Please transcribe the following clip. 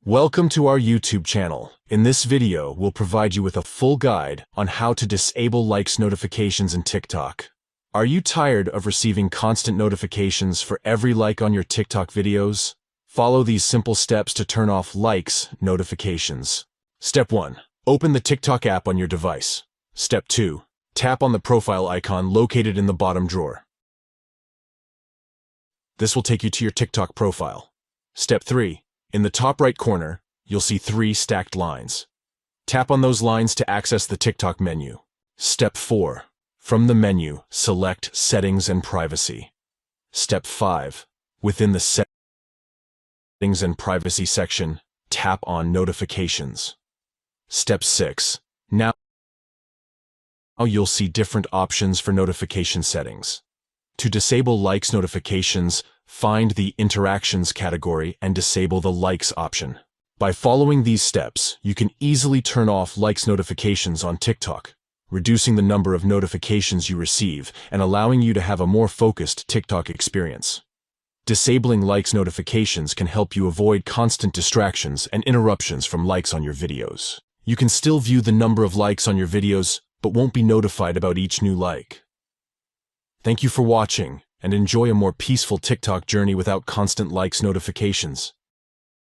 Welcome to our YouTube channel. In this video, we'll provide you with a full guide on how to disable likes notifications in TikTok. Are you tired of receiving constant notifications for every like on your TikTok videos? Follow these simple steps to turn off likes notifications. Step 1. Open the TikTok app on your device. Step 2. Tap on the profile icon located in the bottom drawer. This will take you to your TikTok profile. Step 3. In the top right corner, you'll see 3 stacked lines. Tap on those lines to access the TikTok menu. Step 4. From the menu, select Settings and Privacy. Step 5. Within the Settings and Privacy section, tap on Notifications. Step 6. Now you'll see different options for notification settings. To disable likes notifications, find the Interactions category and disable the Likes option. By following these steps, you can easily turn off likes notifications on TikTok, reducing the number of notifications you receive and allowing you to have a more focused TikTok experience. Disabling likes notifications can help you avoid constant distractions and interruptions from likes on your videos. You can still view the number of likes on your videos, but won't be notified about each new like. Thank you for watching, and enjoy a more peaceful TikTok journey without constant likes notifications.